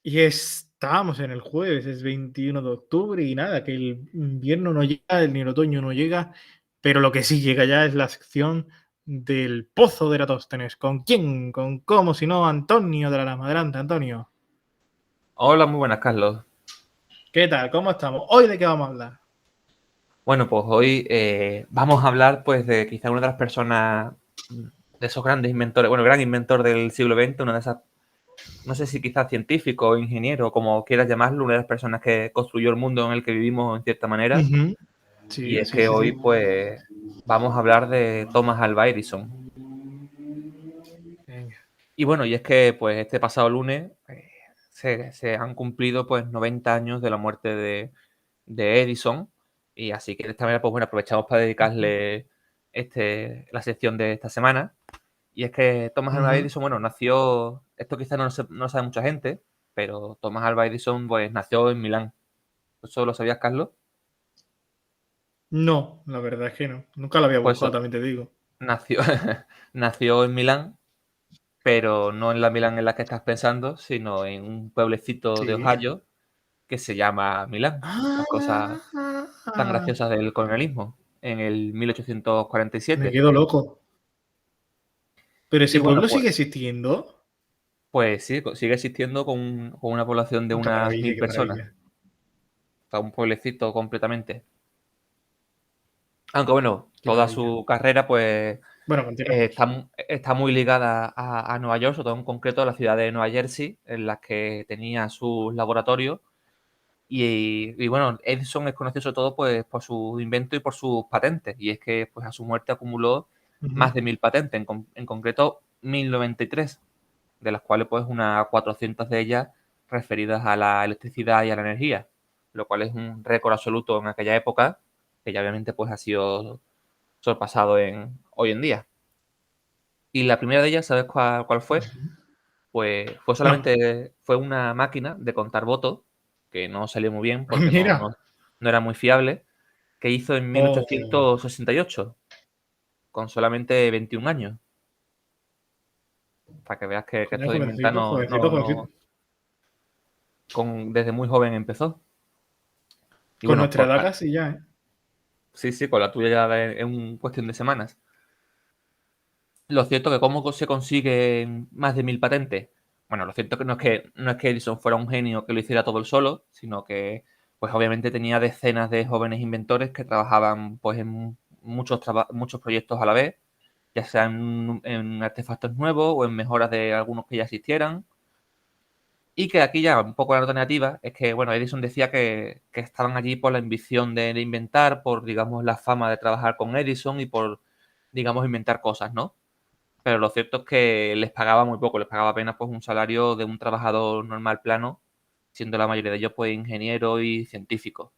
Y estábamos en el jueves, es 21 de octubre y nada, que el invierno no llega, ni el otoño no llega, pero lo que sí llega ya es la sección del Pozo de Eratóstenes. ¿Con quién? ¿Con cómo? Si no, Antonio de la Lama. Adelante, Antonio. Hola, muy buenas, Carlos. ¿Qué tal? ¿Cómo estamos? ¿Hoy de qué vamos a hablar? Bueno, pues hoy vamos a hablar pues de quizá una de las personas, de esos grandes inventores, bueno, gran inventor del siglo XX, una de esas, no sé si quizás científico o ingeniero, como quieras llamarlo, una de las personas que construyó el mundo en el que vivimos en cierta manera. Ujú. Y Sí, es sí, que sí, hoy sí. pues vamos a hablar de Thomas Alva Edison. Venga. Y bueno, y es que pues este pasado lunes se han cumplido pues 90 años de la muerte de Edison. Y así que de esta manera, pues bueno, aprovechamos para Ujú. dedicarle la sección de esta semana. Y es que Thomas Alva Ujú. Edison, bueno, nació, esto quizás no lo sabe mucha gente, pero Thomas Alva Edison pues nació en Milán. ¿Eso lo sabías, Carlos? No, la verdad es que no. Nunca lo había Pues buscado, eso, también te digo. nació, nació en Milán, pero no en la Milán en la que estás pensando, sino en un pueblecito de Sí. Ohio que se llama Milán. Las cosas tan Ah, graciosas del colonialismo, en el me 1847. quedo loco. ¿Pero Y ese bueno, pueblo pues, sigue existiendo? pues sí, sigue existiendo con una población de Qué unas maravilla, 1000 qué personas. maravilla. O sea, un pueblecito completamente. Aunque bueno, Qué toda maravilla. su carrera pues Bueno, continúa. está muy ligada a Nueva York, sobre todo en concreto a la ciudad de Nueva Jersey, en la que tenía sus laboratorios. Y bueno, Edison es conocido sobre todo pues, por sus inventos y por sus patentes. Y es que pues, a su muerte acumuló Ujú. más de 1000 patentes, en concreto 1093, de las cuales pues unas 400 de ellas referidas a la electricidad y a la energía, lo cual es un récord absoluto en aquella época, que ya obviamente pues ha sido sorpasado hoy en día. Y la primera de ellas, ¿sabes cuál fue? Ujú. Pues fue No. solamente, fue una máquina de contar votos, que no salió muy bien Ah, porque mira. no era muy fiable, que hizo en Oh, 1868, con solamente 21 años. Para que veas que coño, esto de inventar jovencito, jovencito, jovencito. desde muy joven empezó. Y Con bueno, nuestra edad casi ya, ¿eh? sí, sí, con la tuya ya es un cuestión de semanas. Lo cierto que cómo se consiguen más de 1000 patentes. Bueno, lo cierto que no es que Edison fuera un genio que lo hiciera todo él solo, sino que pues obviamente tenía decenas de jóvenes inventores que trabajaban pues en muchos proyectos a la vez, ya sean en artefactos nuevos o en mejoras de algunos que ya existieran. Y que aquí ya un poco la nota negativa es que, bueno, Edison decía que estaban allí por la ambición de inventar, por, digamos, la fama de trabajar con Edison y por, digamos, inventar cosas, ¿no? Pero lo cierto es que les pagaba muy poco, les pagaba apenas pues un salario de un trabajador normal plano, siendo la mayoría de ellos pues ingenieros y científicos.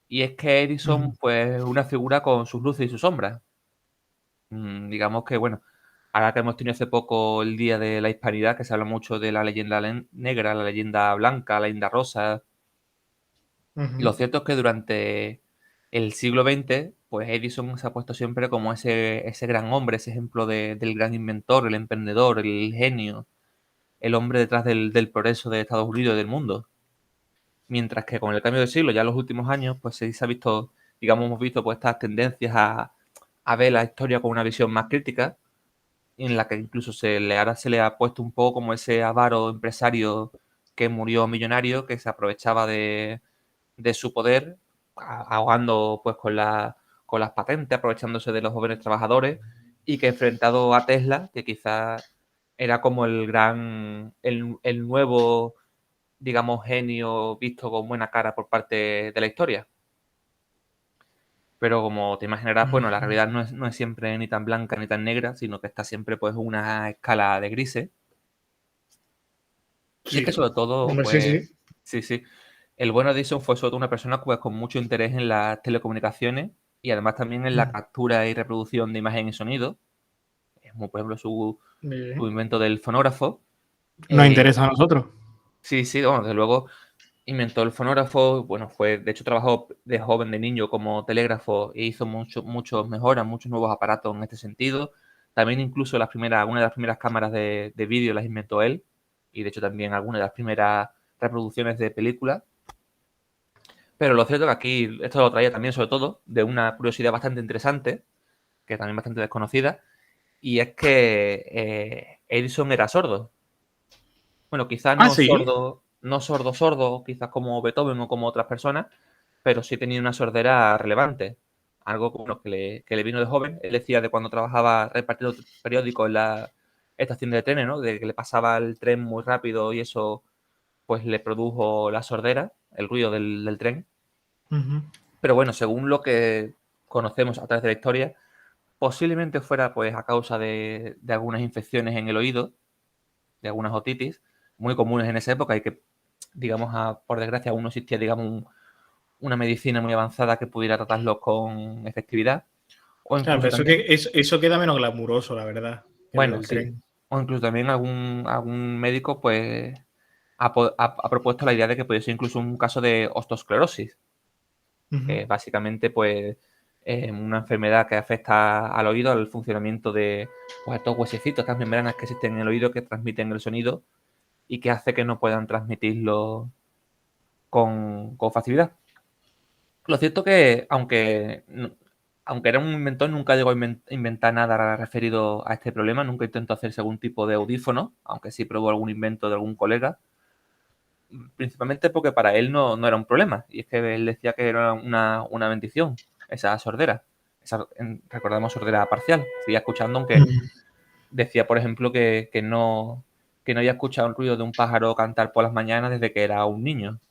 Y es que Edison Ujú. pues es una figura con sus luces y sus sombras. Digamos que bueno, ahora que hemos tenido hace poco el Día de la Hispanidad, que se habla mucho de la leyenda negra, la leyenda blanca, la leyenda rosa, y lo Ujú. cierto es que durante el siglo XX, pues Edison se ha puesto siempre como ese gran hombre, ese ejemplo del gran inventor, el emprendedor, el genio, el hombre detrás del progreso de Estados Unidos y del mundo. Mientras que con el cambio de siglo, ya en los últimos años, pues se ha visto, digamos, hemos visto pues estas tendencias a ver la historia con una visión más crítica, en la que incluso ahora se le ha puesto un poco como ese avaro empresario que murió millonario, que se aprovechaba de su poder, ahogando pues con las patentes, aprovechándose de los jóvenes trabajadores, y que enfrentado a Tesla, que quizás era como el nuevo, digamos, genio visto con buena cara por parte de la historia. Pero como te imaginarás, bueno, la Ujú. realidad no es siempre ni tan blanca ni tan negra, sino que está siempre pues una escala de grises. Y es que Sí. sobre todo, Hombre, sí, pues, sí. sí, sí, el bueno Edison fue sobre todo una persona pues, con mucho interés en las telecomunicaciones y además también en la Mm. captura y reproducción de imagen y sonido. Es como por ejemplo su Bien. invento del fonógrafo. Nos Eh, interesa a nosotros. sí, sí, bueno, desde luego inventó el fonógrafo, bueno, de hecho trabajó de joven, de niño como telégrafo e hizo muchos mejoras, muchos nuevos aparatos en este sentido. También incluso una de las primeras cámaras de vídeo las inventó él. y de hecho también algunas de las primeras reproducciones de películas. Pero lo cierto es que aquí esto lo traía también sobre todo de una curiosidad bastante interesante, que también bastante desconocida, y es que Edison era sordo. Bueno, quizás Ah, no sí. sordo, no sordo sordo, quizás como Beethoven o como otras personas, pero sí tenía una sordera relevante. Algo bueno, que le vino de joven. Él decía de cuando trabajaba repartiendo periódicos en la estación de trenes, ¿no? De que le pasaba el tren muy rápido y eso pues le produjo la sordera, el ruido del tren. Ujú. Pero bueno, según lo que conocemos a través de la historia, posiblemente fuera pues a causa de algunas infecciones en el oído, de algunas otitis, muy comunes en esa época y que, digamos, por desgracia aún no existía, digamos, una medicina muy avanzada que pudiera tratarlos con efectividad. O Claro, incluso pero eso, también, eso queda menos glamuroso, la verdad, que lo bueno, del sí, tren. o incluso también algún médico pues ha propuesto la idea de que puede ser incluso un caso de osteosclerosis, Ujú. que básicamente pues una enfermedad que afecta al oído, al funcionamiento de pues, estos huesecitos, estas membranas que existen en el oído que transmiten el sonido y que hace que no puedan transmitirlo con facilidad. Lo cierto que, aunque era un inventor, nunca llegó a inventar nada referido a este problema, nunca intentó hacerse algún tipo de audífono, aunque sí probó algún invento de algún colega, principalmente porque para él no era un problema, y es que él decía que era una bendición, esa sordera. Recordamos sordera parcial, seguía escuchando, aunque Ujú. decía, por ejemplo, que no había escuchado el ruido de un pájaro cantar por las mañanas desde que era un niño.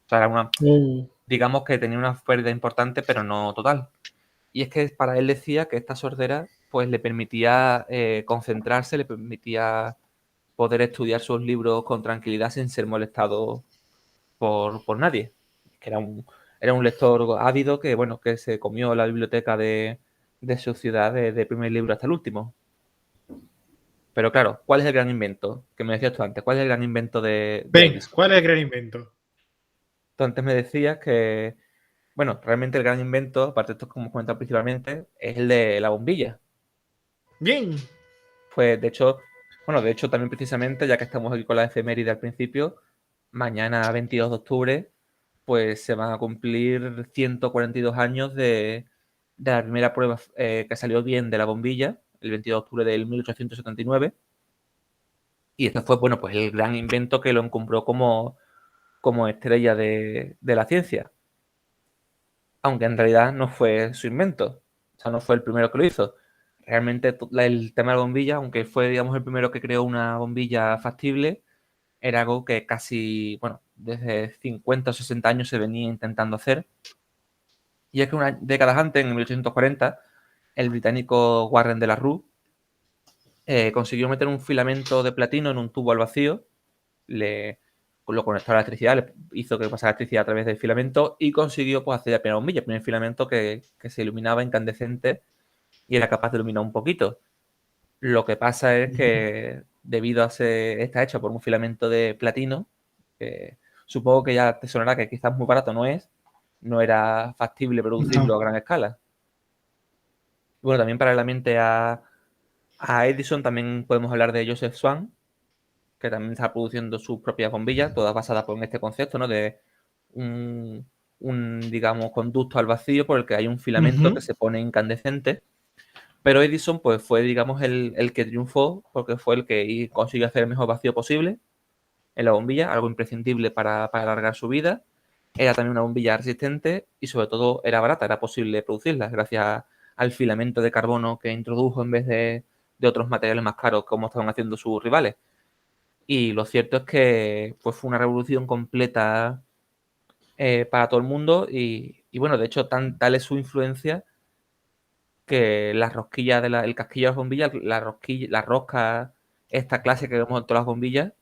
O sea, Uh, digamos que tenía una pérdida importante, pero no total. Y es que para él decía que esta sordera pues le permitía concentrarse, le permitía poder estudiar sus libros con tranquilidad sin ser molestado por nadie. Que era un lector ávido que, bueno, que se comió la biblioteca de su ciudad de primer libro hasta el último. Pero claro, ¿cuál es el gran invento? Que me decías tú antes, ¿cuál es el gran invento de Venga, Edison? ¿cuál es el gran invento? Tú antes me decías que, bueno, realmente el gran invento, aparte de esto como hemos comentado principalmente, es el de la bombilla. Bien. Pues de hecho, bueno, de hecho también precisamente, ya que estamos aquí con la efeméride al principio, mañana 22 de octubre, pues se van a cumplir 142 años de la primera prueba que salió bien de la bombilla, el 22 de octubre del 1879. Y este fue, bueno, pues el gran invento que lo encumbró como estrella de la ciencia. Aunque en realidad no fue su invento. O sea, no fue el primero que lo hizo. Realmente el tema de la bombilla, aunque fue, digamos, el primero que creó una bombilla factible, era algo que casi, bueno, desde 50 o 60 años se venía intentando hacer. Y es que unas décadas antes, en 1840, el británico Warren de la Rue consiguió meter un filamento de platino en un tubo al vacío, lo conectó a la electricidad, le hizo que pasara electricidad a través del filamento y consiguió pues, hacer la primera bombilla, el primer filamento que se iluminaba incandescente y era capaz de iluminar un poquito. Lo que pasa es que debido a ser está hecho por un filamento de platino, que supongo que ya te sonará que quizás muy barato no era factible producirlo No. a gran escala. Bueno, también paralelamente a Edison también podemos hablar de Joseph Swan, que también está produciendo sus propias bombillas, todas basadas en este concepto, ¿no? De digamos, conducto al vacío por el que hay un filamento que Ujú. se pone incandescente. Pero Edison, pues, fue, digamos, el que triunfó porque fue el que consiguió hacer el mejor vacío posible en la bombilla, algo imprescindible para alargar su vida. Era también una bombilla resistente y, sobre todo, era barata, era posible producirla gracias al filamento de carbono que introdujo en vez de otros materiales más caros como estaban haciendo sus rivales. Y lo cierto es que pues, fue una revolución completa para todo el mundo y, bueno, de hecho tal es su influencia que las rosquillas el casquillo de las bombillas, la rosca, esta clase que vemos en todas las bombillas,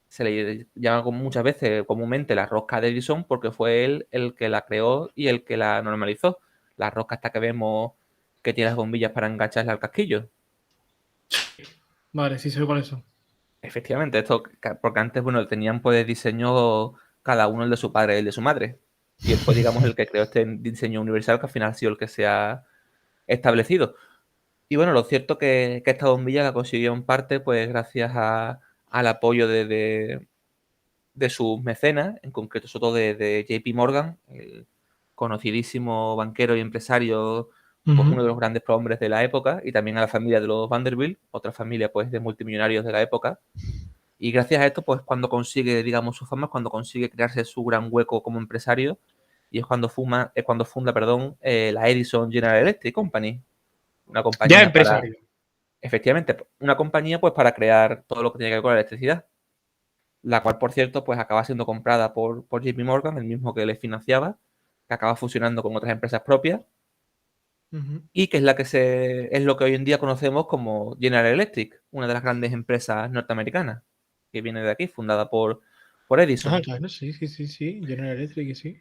se le llama muchas veces comúnmente la rosca de Edison porque fue él el que la creó y el que la normalizó. La rosca esta que vemos que tiene las bombillas para engancharla al casquillo. Vale, sí sé cuáles son. Efectivamente, esto, porque antes, bueno, tenían pues diseño cada uno el de su padre y el de su madre. Y él fue, digamos, el que creó este diseño universal que al final ha sido el que se ha establecido. Y bueno, lo cierto que esta bombilla la consiguió en parte, pues gracias al apoyo de sus mecenas, en concreto sobre todo de JP Morgan, el conocidísimo banquero y empresario, pues uno de los grandes prohombres de la época, y también a la familia de los Vanderbilt, otra familia pues de multimillonarios de la época. Y gracias a esto, pues cuando consigue, digamos, su fama, es cuando consigue crearse su gran hueco como empresario, y es cuando funda, perdón, la Edison General Electric Company, una Ya compañía para, empresario. efectivamente, una compañía pues para crear todo lo que tiene que ver con la electricidad, la cual, por cierto, pues acaba siendo comprada por JP Morgan, el mismo que le financiaba, que acaba fusionando con otras empresas propias, y que es es lo que hoy en día conocemos como General Electric, una de las grandes empresas norteamericanas, que viene de aquí, fundada por Ah, Edison. claro, sí, sí, sí, sí. General Electric, sí.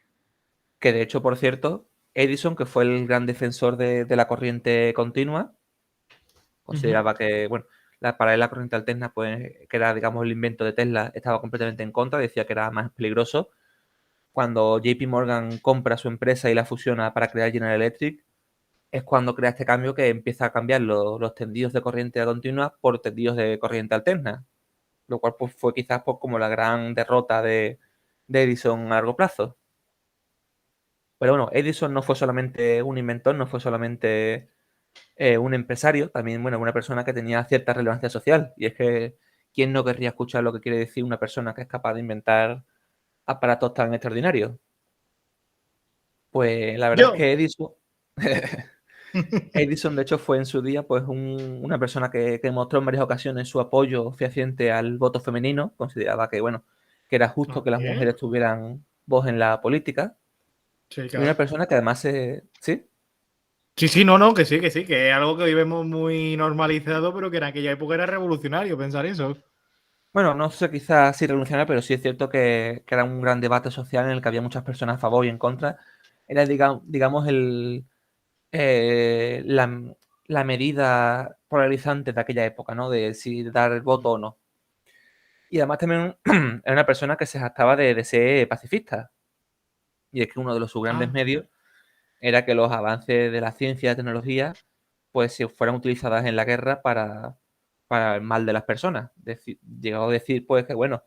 Que de hecho, por cierto, Edison, que fue el gran defensor de la corriente continua, consideraba que, bueno, para él la corriente alterna, pues, que era, digamos, el invento de Tesla, estaba completamente en contra, decía que era más peligroso. Cuando JP Morgan compra su empresa y la fusiona para crear General Electric, es cuando crea este cambio que empieza a cambiar los tendidos de corriente continua por tendidos de corriente alterna, lo cual pues, fue quizás pues, como la gran derrota de Edison a largo plazo. Pero bueno, Edison no fue solamente un inventor, no fue solamente un empresario, también, bueno, una persona que tenía cierta relevancia social. Y es que, ¿quién no querría escuchar lo que quiere decir una persona que es capaz de inventar aparatos tan extraordinarios? Pues la verdad es Yo. que Edison, de hecho, fue en su día pues una persona que mostró en varias ocasiones su apoyo fehaciente al voto femenino. Consideraba que, bueno, que era justo que las También. mujeres tuvieran voz en la política. Sí, Y una claro. persona que además, ¿sí? Sí, sí, no, no, que sí, que es algo que hoy vemos muy normalizado, pero que en aquella época era revolucionario pensar eso. Bueno, no sé quizás si revolucionario, pero sí es cierto que era un gran debate social en el que había muchas personas a favor y en contra. Era, digamos, la medida polarizante de aquella época, ¿no? De si dar el voto o no. Y además también era una persona que se jactaba de ser pacifista. Y es que uno de sus grandes Ah, medios era que los avances de la ciencia y la tecnología pues se fueran utilizadas en la guerra para el mal de las personas. Llegó a decir pues que bueno,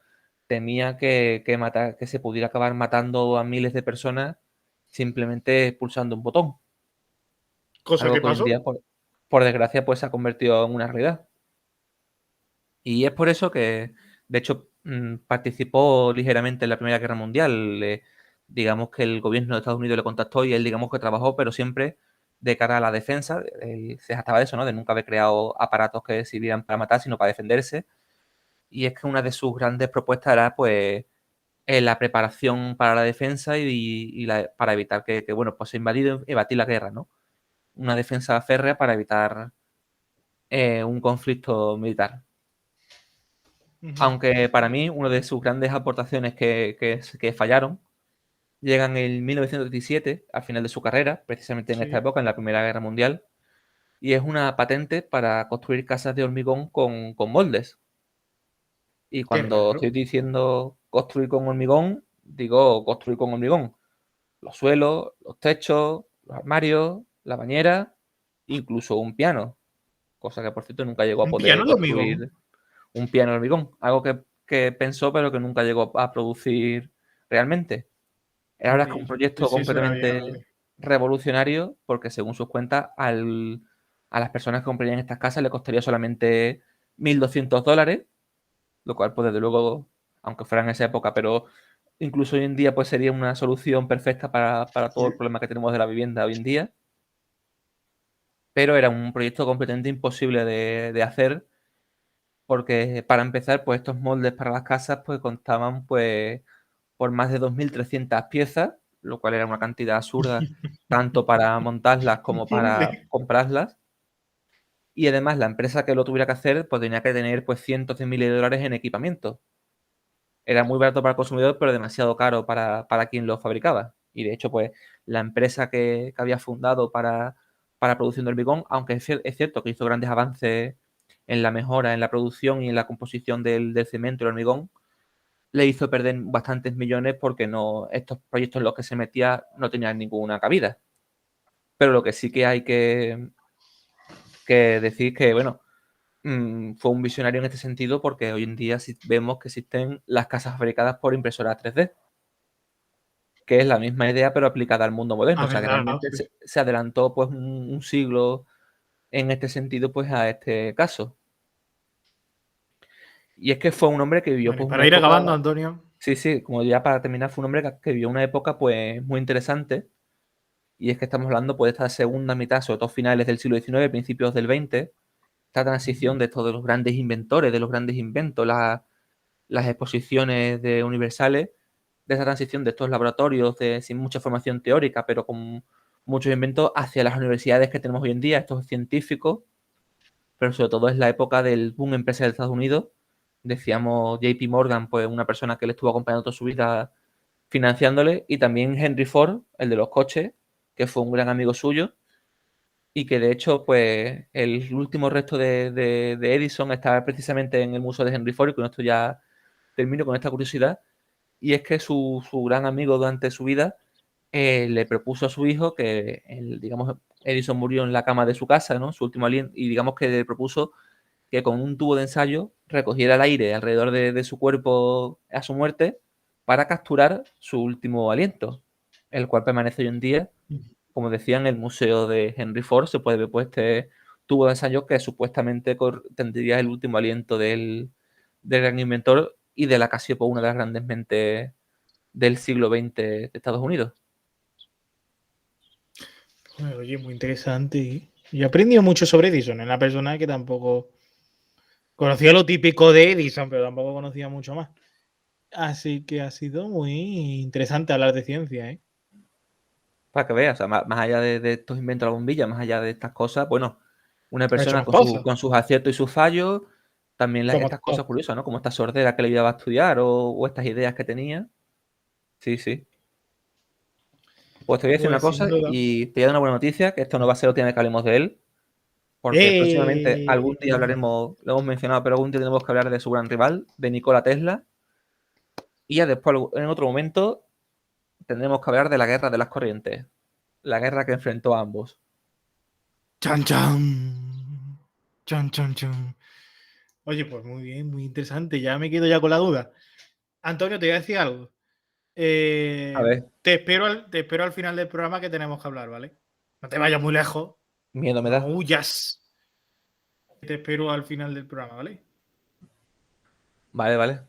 temía que matar, que se pudiera acabar matando a miles de personas simplemente pulsando un botón. cosa Algo que que hoy en pasó. día, por desgracia, pues se ha convertido en una realidad. Y es por eso que, de hecho, participó ligeramente en la Primera Guerra Mundial. Digamos que el gobierno de Estados Unidos le contactó y él, digamos que trabajó, pero siempre de cara a la defensa. Él se jactaba de eso, ¿no? De nunca haber creado aparatos que sirvieran para matar, sino para defenderse. Y es que una de sus grandes propuestas era, pues, la preparación para la defensa para evitar bueno, pues se invadido y batir la guerra, ¿no? Una defensa férrea para evitar un conflicto militar. Ujú. Aunque para mí una de sus grandes aportaciones que fallaron llegan en 1917, al final de su carrera, precisamente en esta Sí, época, en la Primera Guerra Mundial, y es una patente para construir casas de hormigón con moldes. Y qué cuando raro. estoy diciendo construir con hormigón, digo construir con hormigón. Los suelos, los techos, los armarios, la bañera, incluso un piano, cosa que por cierto nunca llegó a Un poder piano de hormigón. construir un piano de hormigón, algo que pensó pero que nunca llegó a producir realmente. La verdad es que un Ni sé proyecto si eso era completamente viable. revolucionario porque según sus cuentas a las personas que comprarían estas casas le costaría solamente $1.200, lo cual pues desde luego, aunque fuera en esa época, pero incluso hoy en día pues sería una solución perfecta para todo el Sí. problema que tenemos de la vivienda hoy en día. Pero era un proyecto completamente imposible de hacer porque para empezar, pues estos moldes para las casas pues contaban pues por más de 2.300 piezas, lo cual era una cantidad absurda tanto para montarlas como para Ole. comprarlas. Y además la empresa que lo tuviera que hacer pues tenía que tener pues cientos de miles de dólares en equipamiento. Era muy barato para el consumidor, pero demasiado caro para quien lo fabricaba. Y de hecho, pues la empresa que había fundado para producción de hormigón, aunque es cierto que hizo grandes avances en la mejora, en la producción y en la composición del cemento y el hormigón, le hizo perder bastantes millones porque no, estos proyectos en los que se metía no tenían ninguna cabida. Pero lo que sí que hay que decir que, bueno, fue un visionario en este sentido porque hoy en día vemos que existen las casas fabricadas por impresoras 3D, que es la misma idea pero aplicada al mundo moderno. O sea, que verdad, realmente sí. se adelantó pues un siglo en este sentido pues a este caso. Y es que fue un hombre que vivió Bueno, y pues una para ir época, acabando, Antonio, sí, sí, como ya para terminar, fue un hombre que vivió una época pues muy interesante. Y es que estamos hablando pues de esta segunda mitad, sobre todo finales del siglo XIX, principios del XX, esta transición de estos de los grandes inventores, de los grandes inventos, las exposiciones de universales, de esa transición de estos laboratorios sin mucha formación teórica, pero con muchos inventos hacia las universidades que tenemos hoy en día, estos científicos, pero sobre todo es la época del boom empresarial de Estados Unidos. Decíamos JP Morgan, pues una persona que le estuvo acompañando toda su vida financiándole, y también Henry Ford, el de los coches, que fue un gran amigo suyo, y que de hecho, pues el último resto de Edison está precisamente en el museo de Henry Ford, y con esto ya termino con esta curiosidad, y es que su gran amigo durante su vida le propuso a su hijo que, digamos, Edison murió en la cama de su casa, ¿no? Su último aliento, y digamos que le propuso que con un tubo de ensayo recogiera el aire alrededor de su cuerpo a su muerte para capturar su último aliento, el cual permanece hoy en día, como decía, en el museo de Henry Ford. Se puede ver pues este tubo de ensayo que supuestamente tendría el último aliento del gran inventor y de la que ha sido pues, una de las grandes mentes del siglo XX de Estados Unidos. bueno, oye, muy interesante. Y he aprendido mucho sobre Edison, en la persona que tampoco conocía lo típico de Edison, pero tampoco conocía mucho más. Así que ha sido muy interesante hablar de ciencia, ¿eh? Para que veas, o sea, más allá de estos inventos de la bombilla, más allá de estas cosas, bueno, una Ha hecho persona más cosas, con sus aciertos y sus fallos, también como estas cosas todo. curiosas, ¿no? Como esta sordera que le llevaba a estudiar o estas ideas que tenía. Sí, sí. Pues te voy a decir una Pues sin cosa duda. y te voy a dar una buena noticia, que esto no va a ser la última vez que hablemos de él, porque próximamente algún día ¡Eh! hablaremos, lo hemos mencionado, pero algún día tenemos que hablar de su gran rival, de Nikola Tesla, y ya después, en otro momento, tendremos que hablar de la guerra de las corrientes, la guerra que enfrentó a ambos. ¡Chan, chan! ¡Chan, chan, chan! Oye, pues muy bien, muy interesante. Ya me quedo ya con la duda. Antonio, te voy a decir algo. A ver, Te espero al final del programa que tenemos que hablar, ¿vale? No te vayas muy lejos. miedo me No da. huyas. Te espero al final del programa, ¿vale? Vale, vale.